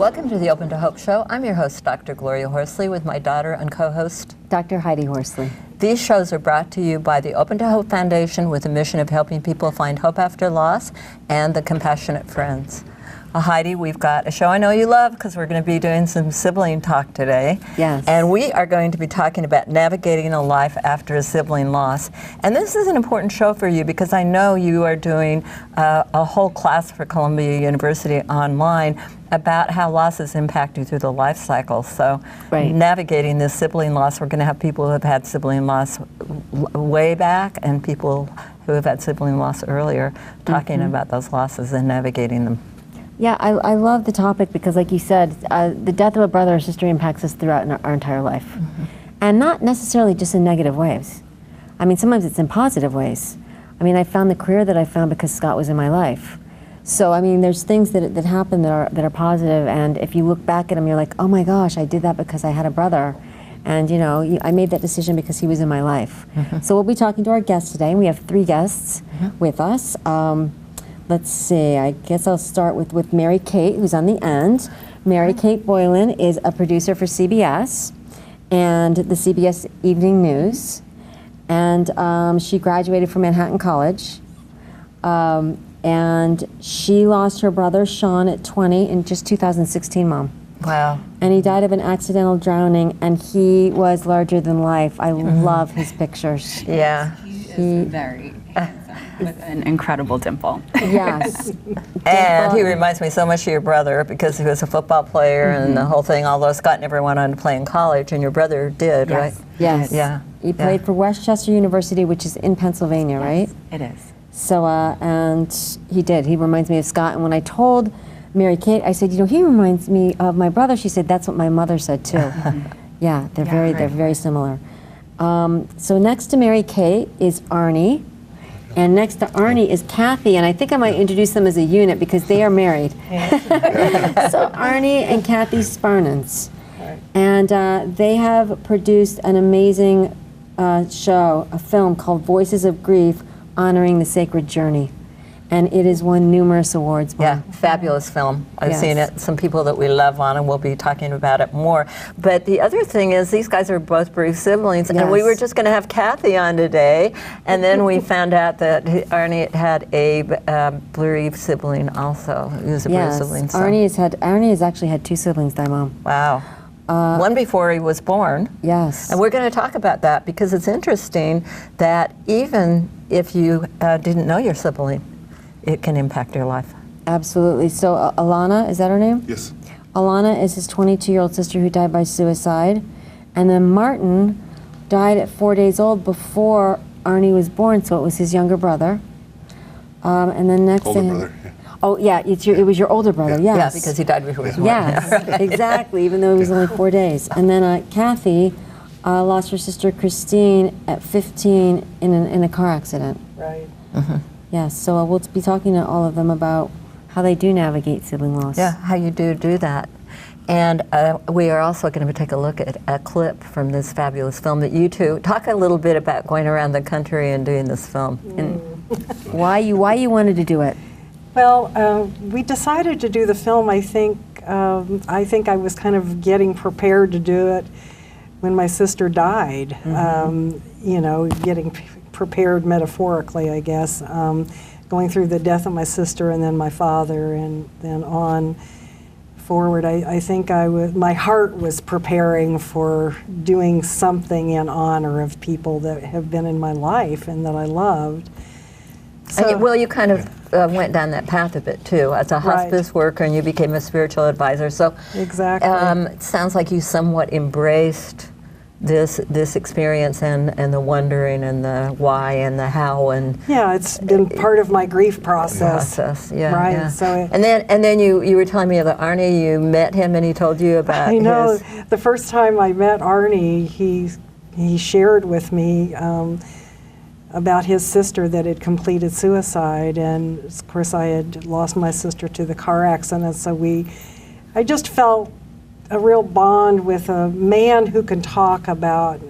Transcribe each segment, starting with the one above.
Welcome to the Open to Hope Show. I'm your host, Dr. Gloria Horsley, with my daughter and co-host, Dr. Heidi Horsley. These shows are brought to you by the Open to Hope Foundation with the mission of helping people find hope after loss and the Compassionate Friends. Heidi, we've got a show I know you love because we're going to be doing some sibling talk today. Yes. And we are going to be talking about navigating a life after a sibling loss. And this is an important show for you because I know you are doing a whole class for Columbia University online about how losses impact you through the life cycle. So navigating this sibling loss, we're going to have people who have had sibling loss way back and people who have had sibling loss earlier talking about those losses and navigating them. Yeah, I love the topic because, like you said, the death of a brother or sister impacts us throughout our entire life. And not necessarily just in negative ways. I mean, sometimes it's in positive ways. I mean, I found the career that I found because Scott was in my life. So, I mean, there's things that happen that are positive, and if you look back at them, you're like, oh my gosh, I did that because I had a brother. And, you know, I made that decision because he was in my life. So we'll be talking to our guests today, and we have 3 guests with us. Let's see, I guess I'll start with Mary Kate, who's on the end. Mary Kate Boylan is a producer for CBS and the CBS Evening News. And she graduated from Manhattan College. And she lost her brother, Sean, at 20 in just 2016, Mom. Wow. And he died of an accidental drowning, and he was larger than life. I love his pictures. Yeah. He is very with an incredible dimple. Yes. And he reminds me so much of your brother because he was a football player and the whole thing, although Scott never went on to play in college, and your brother did, right? Yes. Yeah. He played for Westchester University, which is in Pennsylvania, right? It is. So, and he did. He reminds me of Scott. And when I told Mary Kate, I said, you know, he reminds me of my brother. She said, that's what my mother said too. Yeah, they're very similar. So next to Mary Kate is Arnie. And next to Arnie is Kathy, and I think I might introduce them as a unit because they are married. So Arnie and Kathy Sparnins. And they have produced an amazing show, a film called Voices of Grief, honoring the sacred journey. And it has won numerous awards. Yeah, fabulous film. I've seen it. Some people that we love on, and we'll be talking about it more. But the other thing is, these guys are both bereaved siblings, and we were just going to have Kathy on today, and then we found out that Arnie had a bereaved sibling also. He was a bereaved sibling. So. Arnie has actually had 2 siblings die, Mom. Wow. One before he was born. Yes. And we're going to talk about that because it's interesting that even if you didn't know your sibling, it can impact your life. Absolutely. So Alana, is that her name? Yes. Alana is his 22-year-old sister who died by suicide. And then Martin died at 4 days old before Arnie was born, so it was his younger brother. And then next to him... Brother, yeah. Oh, yeah, it was your older brother, yes. Yeah, because he died before he was born. Yes, exactly, even though it was only 4 days. And then Kathy lost her sister Christine at 15 in a car accident. Right. Yes, so we'll be talking to all of them about how they do navigate sibling loss. Yeah, how you do that. And we are also going to take a look at a clip from this fabulous film that you two talk a little bit about going around the country and doing this film. And why you wanted to do it? Well, we decided to do the film. I think I was kind of getting prepared to do it when my sister died. You know, getting prepared metaphorically, I guess, going through the death of my sister and then my father and then on forward. I think my heart was preparing for doing something in honor of people that have been in my life and that I loved. So, well, you kind of went down that path a bit too, as a hospice worker, and you became a spiritual advisor. So exactly, it sounds like you somewhat embraced this experience and the wondering and the why and the how and it's been part of my grief process. So and then you were telling me about Arnie. You met him and he told you about. I know the first time I met Arnie, he shared with me about his sister that had completed suicide, and of course I had lost my sister to the car accident. So I just felt a real bond with a man who can talk about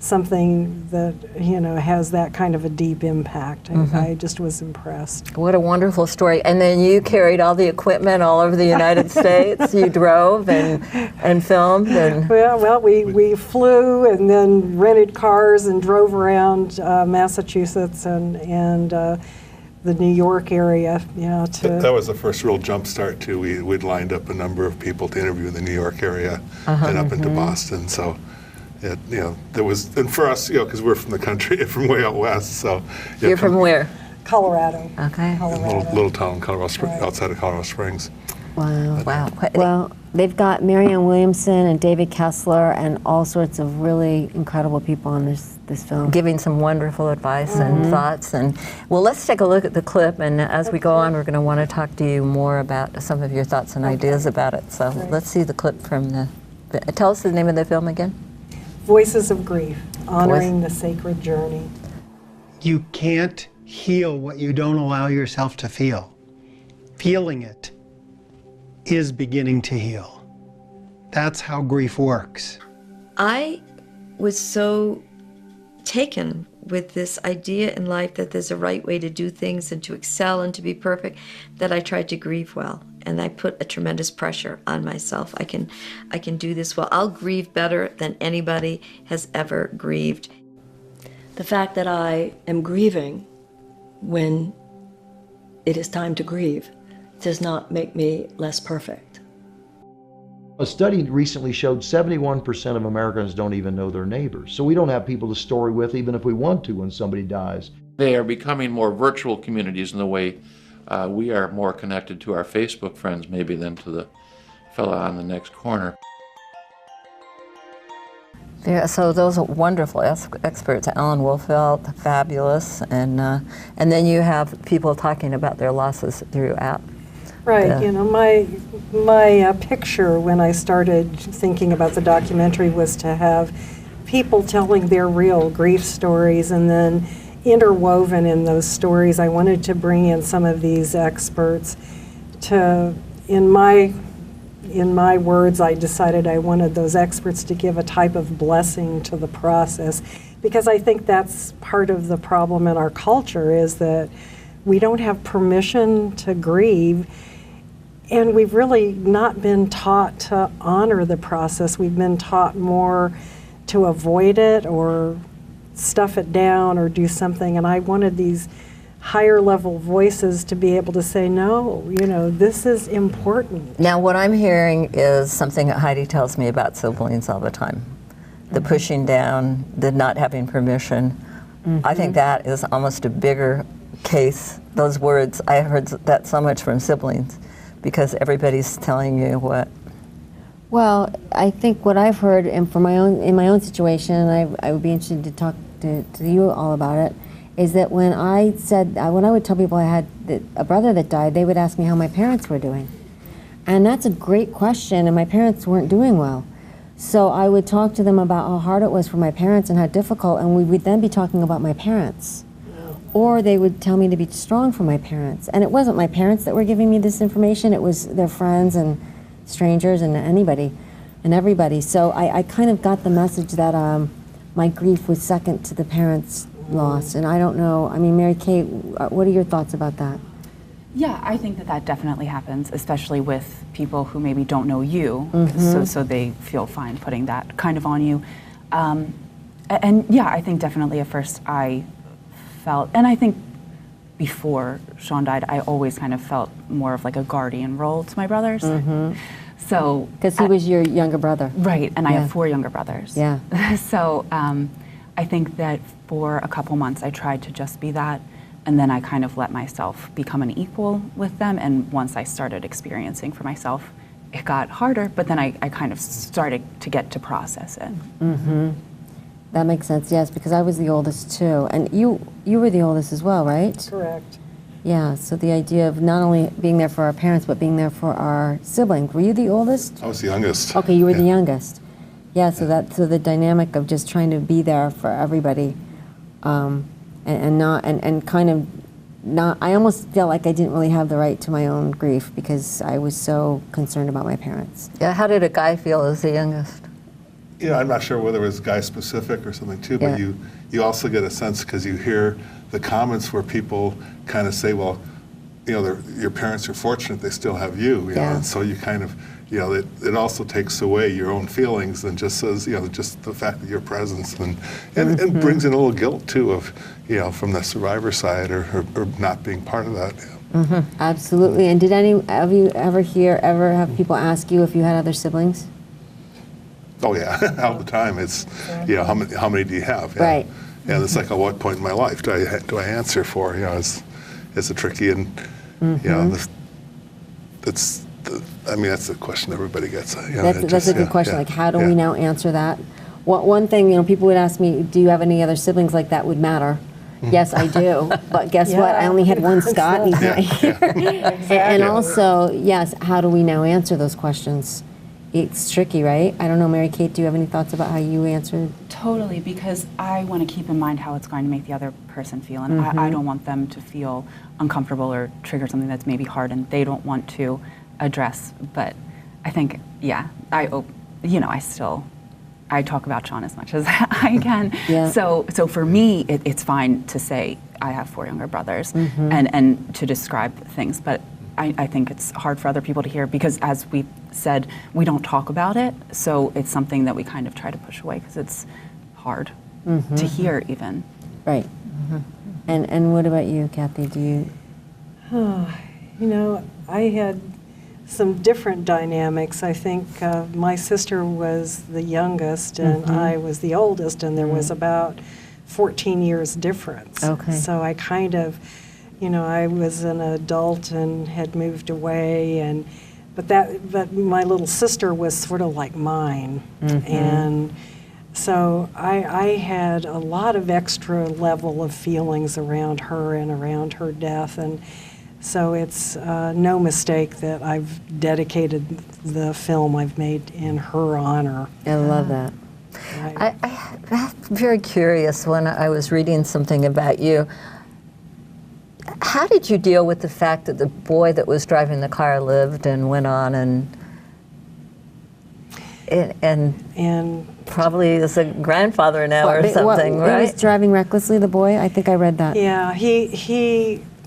something that, you know, has that kind of a deep impact. I just was impressed. What a wonderful story. And then you carried all the equipment all over the United States. You drove and filmed. And Well, we flew and then rented cars and drove around Massachusetts and the New York area. Yeah, that was the first real jump start too. We'd lined up a number of people to interview in the New York area and up into Boston. So, you know, there was, and for us, you know, because we're from the country, from way out west. So yeah, you're from where? Colorado. Okay. Colorado. Little town, Colorado Right. outside of Colorado Springs. Wow. Wow. Well, they've got Marianne Williamson and David Kessler and all sorts of really incredible people on this film. Giving some wonderful advice and thoughts. And well, let's take a look at the clip. And as we go on, we're going to want to talk to you more about some of your thoughts and ideas about it. So let's see the clip from the. Tell us the name of the film again. Voices of Grief, Honoring the Sacred Journey. You can't heal what you don't allow yourself to feel. Feeling it is beginning to heal. That's how grief works. I was so taken with this idea in life that there's a right way to do things and to excel and to be perfect that I tried to grieve well. And I put a tremendous pressure on myself. I can do this well. I'll grieve better than anybody has ever grieved. The fact that I am grieving when it is time to grieve does not make me less perfect. A study recently showed 71% of Americans don't even know their neighbors. So we don't have people to story with even if we want to when somebody dies. They are becoming more virtual communities in the way we are more connected to our Facebook friends maybe than to the fella on the next corner. Yeah, so those are wonderful experts. Alan Wolfelt, fabulous, and then you have people talking about their losses throughout. Right, you know, my picture when I started thinking about the documentary was to have people telling their real grief stories, and then interwoven in those stories, I wanted to bring in some of these experts to, in my words, I decided I wanted those experts to give a type of blessing to the process, because I think that's part of the problem in our culture, is that we don't have permission to grieve, and we've really not been taught to honor the process. We've been taught more to avoid it or stuff it down or do something, and I wanted these higher level voices to be able to say, no, you know, this is important. Now what I'm hearing is something that Heidi tells me about siblings all the time. The pushing down, the not having permission. I think that is almost a bigger case. Those words, I heard that so much from siblings, because everybody's telling you what. Well, I think what I've heard, and in my own situation, and I would be interested to talk to you all about it, is that when I would tell people I had a brother that died, they would ask me how my parents were doing. And that's a great question, and my parents weren't doing well. So I would talk to them about how hard it was for my parents and how difficult, and we would then be talking about my parents. Or they would tell me to be strong for my parents. And it wasn't my parents that were giving me this information, it was their friends and strangers and anybody and everybody. So I kind of got the message that my grief was second to the parents' loss. And I don't know, I mean, Mary Kate, what are your thoughts about that? Yeah, I think that definitely happens, especially with people who maybe don't know you, so they feel fine putting that kind of on you. And yeah, I think definitely at first I felt, and I think before Sean died, I always kind of felt more of like a guardian role to my brothers. So because he was your younger brother, right? And I have 4 younger brothers. Yeah. So I think that for a couple months I tried to just be that, and then I kind of let myself become an equal with them. And once I started experiencing for myself, it got harder. But then I kind of started to get to process it. That makes sense, yes, because I was the oldest too. And you were the oldest as well, right? Correct. Yeah, so the idea of not only being there for our parents, but being there for our siblings. Were you the oldest? I was the youngest. Okay, you were the youngest. Yeah, so the dynamic of just trying to be there for everybody, and kind of not, I almost felt like I didn't really have the right to my own grief because I was so concerned about my parents. Yeah, how did a guy feel as the youngest? you know, I'm not sure whether it was guy specific or something too, but Yeah. you also get a sense because you hear the comments where people kind of say, well, you know, your parents are fortunate they still have you, you know, and so you kind of, you know, it also takes away your own feelings and just says, you know, just the fact that your presence and brings in a little guilt too of, you know, from the survivor side or not being part of that. Absolutely. And did any of you ever have people ask you if you had other siblings? Oh yeah, all the time. It's, you know, how many do you have? Yeah. Right. And it's like, at what point in my life do I answer for? You know, it's a tricky and, you know, I mean, that's the question everybody gets. You know, That's a good question. Like, how do we now answer that? One thing, you know, people would ask me, do you have any other siblings? Like, that would matter. Yes, I do. But guess what? I only had one Scott, and he's not here. And also, yes, how do we now answer those questions? It's tricky, right? I don't know, Mary Kate, do you have any thoughts about how you answered? Totally, because I want to keep in mind how it's going to make the other person feel, and I don't want them to feel uncomfortable or trigger something that's maybe hard and they don't want to address. But I think, yeah, I talk about Sean as much as I can. Yeah. So for me, it's fine to say I have 4 younger brothers and to describe things, but I think it's hard for other people to hear because, as we said, we don't talk about it, so it's something that we kind of try to push away because it's hard to hear even. Right. And what about you, Kathy? Do you? You know, I had some different dynamics. I think my sister was the youngest and I was the oldest, and there was about 14 years difference. Okay. So I kind of, you know, I was an adult and had moved away, but my little sister was sort of like mine, and so I had a lot of extra level of feelings around her and around her death, and so it's no mistake that I've dedicated the film I've made in her honor. I love that. I'm very curious when I was reading something about you. How did you deal with the fact that the boy that was driving the car lived and went on and probably is a grandfather now or something, right? He was driving recklessly, the boy? I think I read that. Yeah,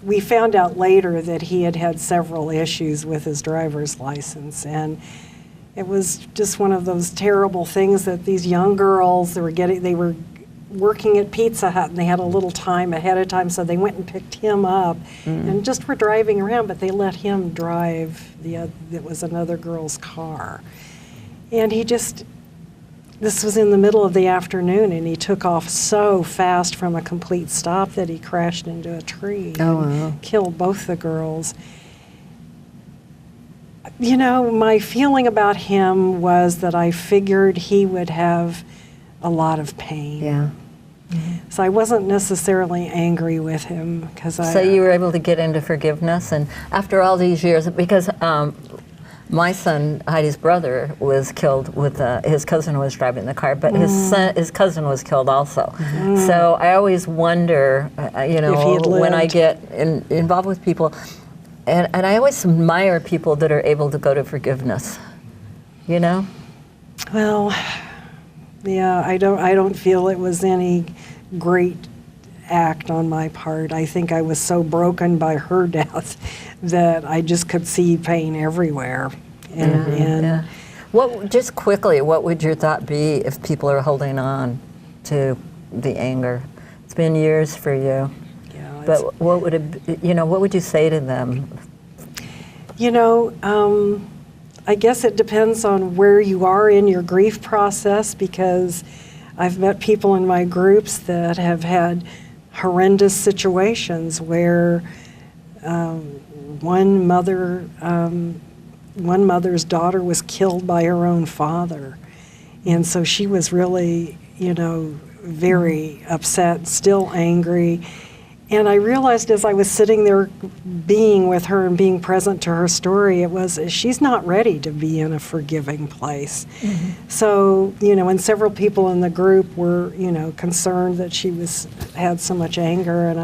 we found out later that he had several issues with his driver's license, and it was just one of those terrible things that these young girls, they were working at Pizza Hut and they had a little time ahead of time, so they went and picked him up and just were driving around, but they let him drive it was another girl's car. And this was in the middle of the afternoon, and he took off so fast from a complete stop that he crashed into a tree and killed both the girls. You know, my feeling about him was that I figured he would have a lot of pain. Yeah. So I wasn't necessarily angry with him because So you were able to get into forgiveness, and after all these years, because my son, Heidi's brother, was killed with his cousin was driving the car, but his cousin was killed also. So I always wonder, you know, when I get involved with people, and I always admire people that are able to go to forgiveness. You know. Well, yeah, I don't feel it was any great act on my part. I think I was so broken by her death that I just could see pain everywhere. And Just quickly, what would your thought be if people are holding on to the anger? It's been years for you. Yeah, but what would you say to them? You know, I guess it depends on where you are in your grief process, because I've met people in my groups that have had horrendous situations where one mother's daughter was killed by her own father, and so she was really, you know, very upset, still angry. And I realized as I was sitting there being with her and being present to her story, she's not ready to be in a forgiving place. So, you know, and several people in the group were, you know, concerned that she had so much anger, and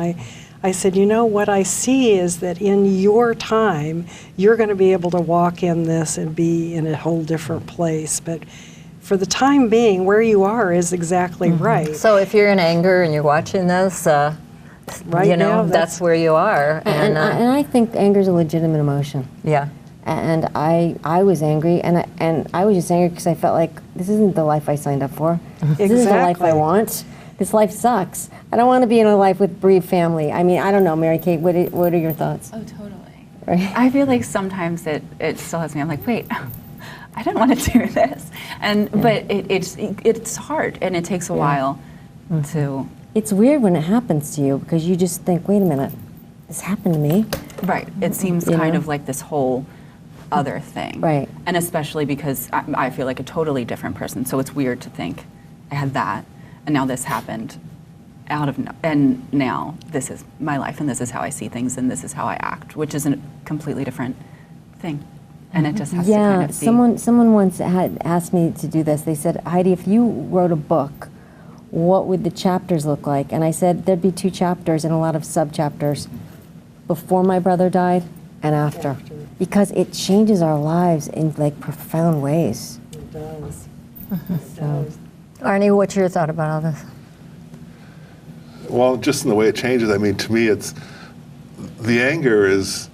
I said, you know, what I see is that in your time, you're going to be able to walk in this and be in a whole different place. But for the time being, where you are is exactly right. So if you're in anger and you're watching this, Right you know, now, that's where you are. And I think anger is a legitimate emotion. Yeah. And I was angry, and I was just angry because I felt like this isn't the life I signed up for. This isn't the life I want. This life sucks. I don't want to be in a life with bereaved family. I mean, I don't know, Mary Kate, what are your thoughts? Oh, totally. Right. I feel like sometimes it still has me. I'm like, wait, I didn't want to do this, but it's hard, and it takes a while to. It's weird when it happens to you because you just think, wait a minute, this happened to me. Right. It seems kind of like this whole other thing. Right. And especially because I feel like a totally different person. So it's weird to think I had that, and now this happened and now this is my life, and this is how I see things, and this is how I act, which is a completely different thing. And it just has to kind of be. Someone once had asked me to do this. They said, Heidi, if you wrote a book, what would the chapters look like? And I said there'd be 2 chapters and a lot of sub-chapters, before my brother died and after. Because it changes our lives in like profound ways. It does. Arnie, what's your thought about all this? Well, just in the way it changes, I mean, to me, it's the anger is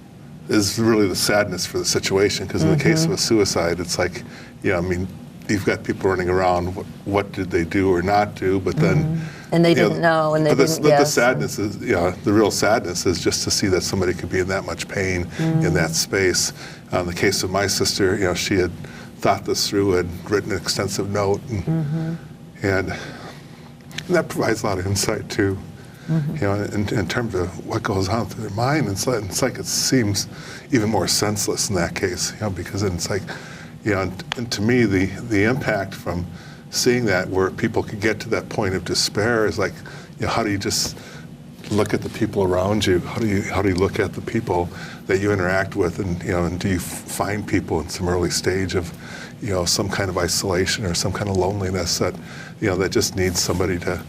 really the sadness for the situation, because in the case of a suicide, it's like, I mean, you've got people running around, what did they do or not do, but then... And they didn't know, and they didn't But the sadness is, the real sadness is just to see that somebody could be in that much pain in that space. In the case of my sister, she had thought this through, had written an extensive note, and that provides a lot of insight too. In terms of what goes on through their mind, it's like it seems even more senseless in that case, because then it's like, and to me, the impact from seeing that, where people could get to that point of despair, is like, how do you just look at the people around you? How do you look at the people that you interact with, and and do you find people in some early stage of some kind of isolation or some kind of loneliness that that just needs somebody to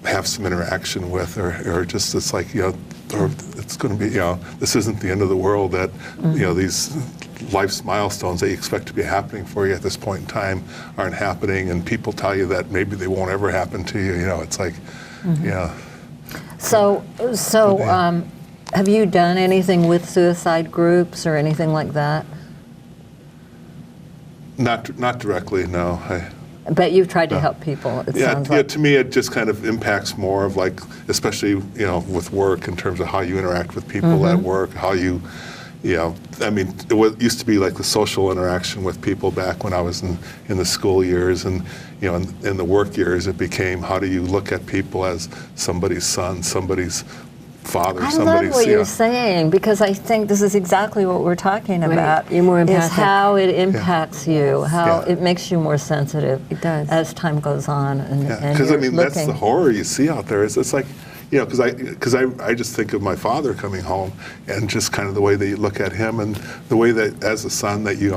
have some interaction with, or just it's like or it's going to be this isn't the end of the world, that these life's milestones that you expect to be happening for you at this point in time aren't happening, and people tell you that maybe they won't ever happen to you. It's like So have you done anything with suicide groups or anything like that? Not directly, no. But you've tried to help people, it sounds like. To me, it just kind of impacts more of like, especially, with work, in terms of how you interact with people at work, how you, I mean, it used to be like the social interaction with people back when I was in the school years, and, in the work years, it became, how do you look at people as somebody's son, somebody's father, I somebody's... love what you're saying, because I think this is exactly what we're talking about. You're more empathic. Is how it impacts you, how it makes you more sensitive. It does. As time goes on, and because I mean, that's the horror you see out there. It's like, because I just think of my father coming home, and just kind of the way that you look at him, and the way that as a son that you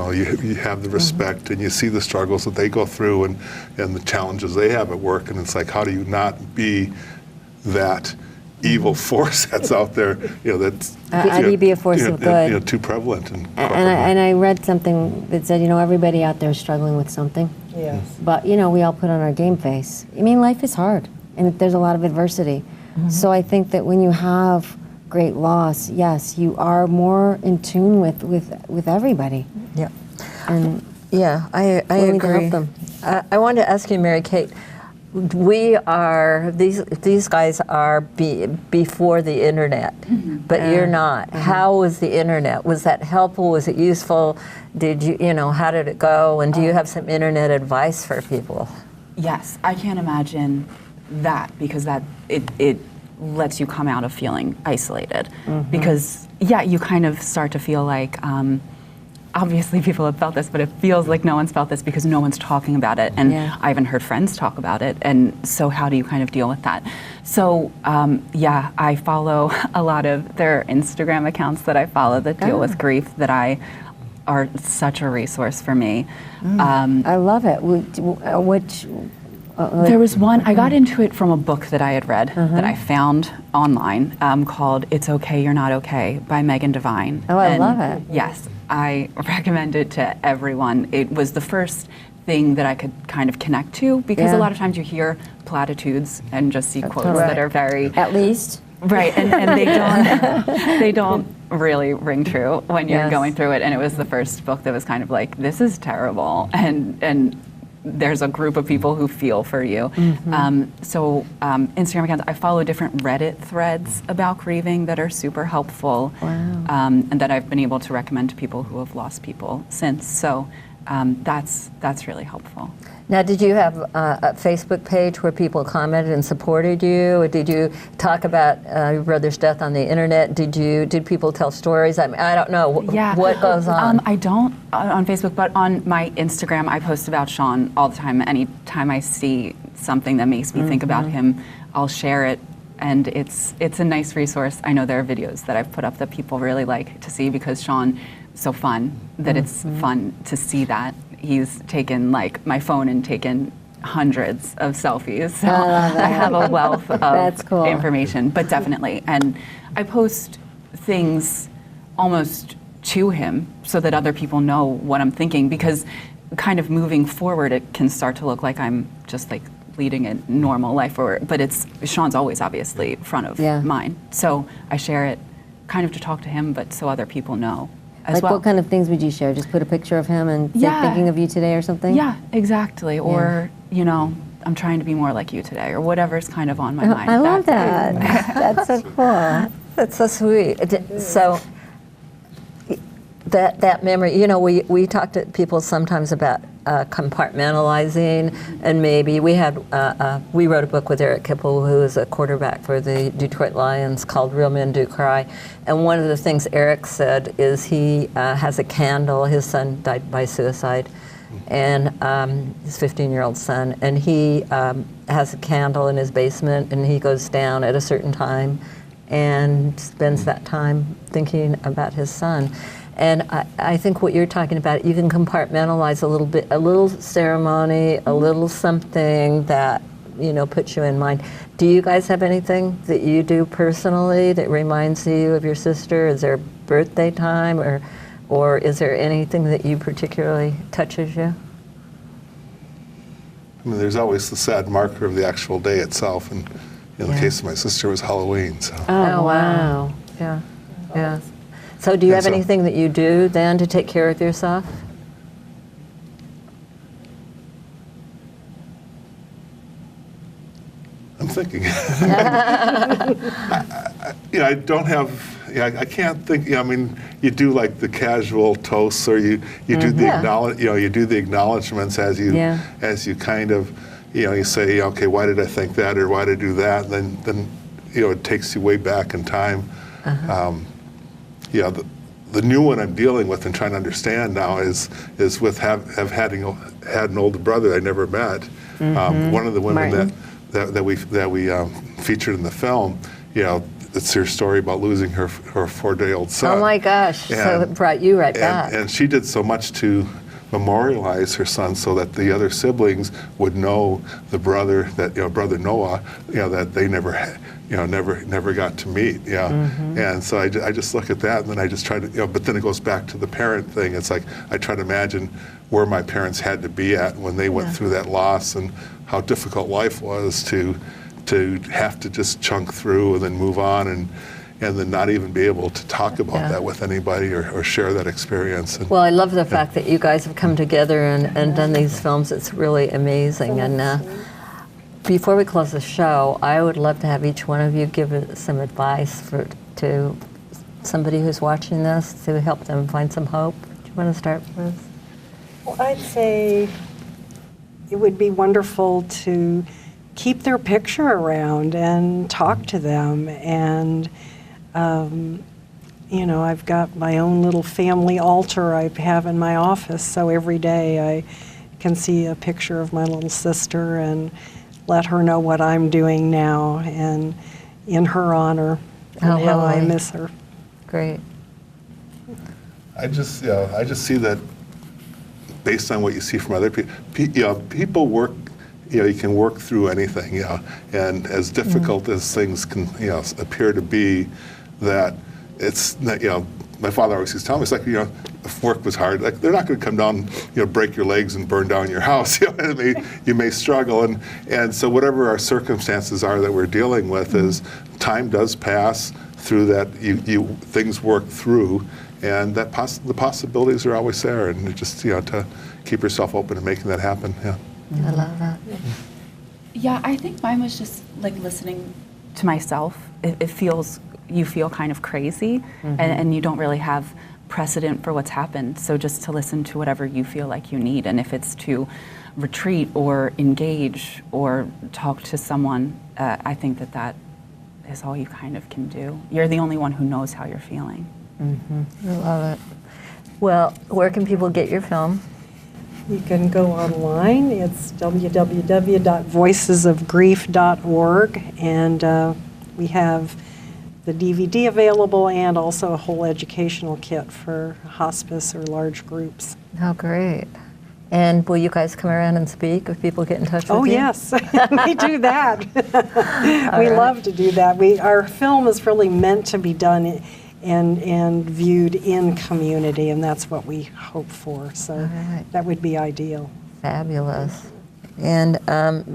have the respect, and you see the struggles that they go through, and the challenges they have at work, and it's like, how do you not be that evil force that's out there, that's how do you be a force of good? Too prevalent. And I read something that said, everybody out there is struggling with something. Yes. But we all put on our game face. I mean, life is hard, and there's a lot of adversity. So I think that when you have great loss, yes, you are more in tune with everybody. Yeah. And I willing to agree. help them. I wanted to ask you, Mary Kate. These guys are before the internet, but you're not. How was the internet? Was that helpful? Was it useful? Did you, how did it go? And do you have some internet advice for people? Yes, I can't imagine that, because it lets you come out of feeling isolated. Because you kind of start to feel like, obviously people have felt this, but it feels like no one's felt this because no one's talking about it, and I haven't heard friends talk about it, and so how do you kind of deal with that? So I follow a lot of, there are Instagram accounts that I follow that deal with grief that are such a resource for me. I love it. There was one, I got into it from a book that I had read that I found online called It's Okay, You're Not Okay by Megan Devine. Oh, I love it. Yes, I recommend it to everyone. It was the first thing that I could kind of connect to, because a lot of times you hear platitudes and just see quotes that are very At least. right, and they don't really ring true when you're going through it. And it was the first book that was kind of like, this is terrible, and there's a group of people who feel for you. So Instagram accounts, I follow different Reddit threads about grieving that are super helpful, and that I've been able to recommend to people who have lost people since. So that's really helpful. Now, did you have a Facebook page where people commented and supported you? Or did you talk about your brother's death on the internet? Did people tell stories? I mean, I don't know. What goes on? I don't on Facebook, but on my Instagram, I post about Sean all the time. Anytime I see something that makes me think about him, I'll share it. And it's a nice resource. I know there are videos that I've put up that people really like to see, because Sean so fun that it's fun to see that. He's taken like my phone and taken hundreds of selfies. So I have a wealth of information, but definitely. And I post things almost to him so that other people know what I'm thinking, because kind of moving forward, it can start to look like I'm just like leading a normal life, but Sean's always obviously front of mind. So I share it kind of to talk to him, but so other people know. Like what kind of things would you share? Just put a picture of him and say, thinking of you today or something? Yeah, exactly. Or, you know, I'm trying to be more like you today, or whatever's kind of on my mind. I love that. That's so cool. That's so sweet. So that memory, you know, we talk to people sometimes about compartmentalizing, and maybe we wrote a book with Eric Kipple, who is a quarterback for the Detroit Lions, called Real Men Do Cry. And one of the things Eric said is he has a candle. His son died by suicide, and his 15-year-old son, and he has a candle in his basement, and he goes down at a certain time and spends that time thinking about his son. And I think what you're talking about, you can compartmentalize a little bit, a little ceremony, a little something that, you know, puts you in mind. Do you guys have anything that you do personally that reminds you of your sister? Is there a birthday time, or is there anything that you particularly touches you? I mean, there's always the sad marker of the actual day itself, and in the case of my sister, it was Halloween. So. Oh, wow. Yeah. So do you have anything that you do then to take care of yourself? I'm thinking. I don't have. I can't think. I mean, you do like the casual toasts, or you do the you do the acknowledgments as you kind of, you say, okay, why did I think that, or why did I do that? And then it takes you way back in time. The new one I'm dealing with and trying to understand now is with having had an older brother I never met. One of the women that we featured in the film, it's her story about losing her 4-day-old son. Oh my gosh! So it brought you right back. And she did so much to memorialize her son, so that the other siblings would know the brother that brother Noah, that they never had. Never got to meet, and so I just look at that, and then I just try to, but then it goes back to the parent thing. It's like I try to imagine where my parents had to be at when they went through that loss, and how difficult life was to have to just chunk through and then move on, and then not even be able to talk about that with anybody or share that experience. And, well, I love the fact that you guys have come together and done these films. It's really amazing. And before we close the show, I would love to have each one of you give some advice to somebody who's watching this to help them find some hope. Do you want to start with? Well, I'd say it would be wonderful to keep their picture around and talk to them. And, I've got my own little family altar I have in my office, so every day I can see a picture of my little sister and let her know what I'm doing now, and in her honor, and how I miss her. Great. I just see that based on what you see from other people, people work. You can work through anything. And as difficult as things can, appear to be, that it's not. My father always used to tell me, it's like if work was hard, like they're not going to come down, break your legs and burn down your house. You may struggle, and so whatever our circumstances are that we're dealing with, is time does pass through that. Things work through, and that the possibilities are always there, and just to keep yourself open to making that happen. Yeah. I love that. Yeah, I think mine was just like listening to myself. You feel kind of crazy, and you don't really have precedent for what's happened. So just to listen to whatever you feel like you need, and if it's to retreat or engage or talk to someone, I think that is all you kind of can do. You're the only one who knows how you're feeling. I love it. Well, where can people get your film? You can go online. It's www.voicesofgrief.org, and we have the DVD available and also a whole educational kit for hospice or large groups. Oh, great. And will you guys come around and speak if people get in touch with you? Oh, yes. We do that. We love to do that. Our film is really meant to be done and viewed in community, and that's what we hope for. So that would be ideal. Fabulous. And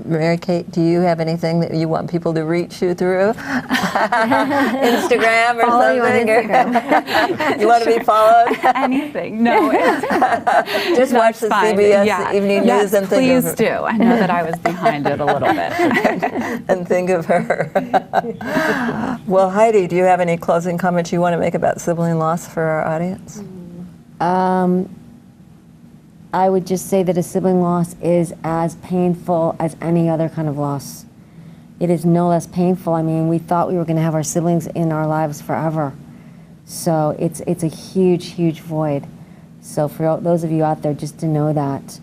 Mary Kate, do you have anything that you want people to reach you through? Instagram or Follow something? you on Instagram. You want to be followed? Anything. No. Just watch the fine. CBS Evening News and think please of do. I know that I was behind it a little bit. and think of her. Well, Heidi, do you have any closing comments you want to make about sibling loss for our audience? I would just say that a sibling loss is as painful as any other kind of loss. It is no less painful. I mean, we thought we were going to have our siblings in our lives forever. So it's a huge, huge void. So for those of you out there, just to know that,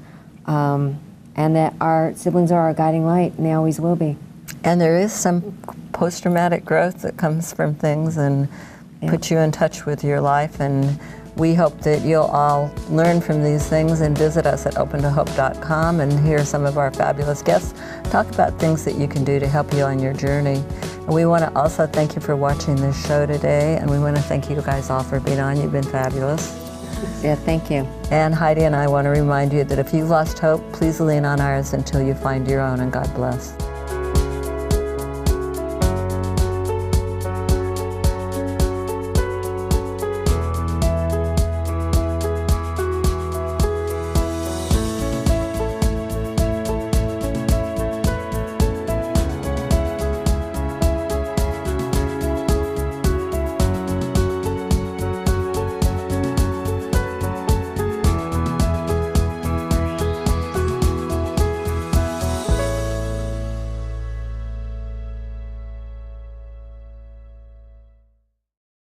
and that our siblings are our guiding light, and they always will be. And there is some post-traumatic growth that comes from things and puts you in touch with your life, and we hope that you'll all learn from these things and visit us at opentohope.com and hear some of our fabulous guests talk about things that you can do to help you on your journey. And we want to also thank you for watching this show today, and we want to thank you guys all for being on. You've been fabulous. Yeah, thank you. And Heidi and I want to remind you that if you've lost hope, please lean on ours until you find your own, and God bless.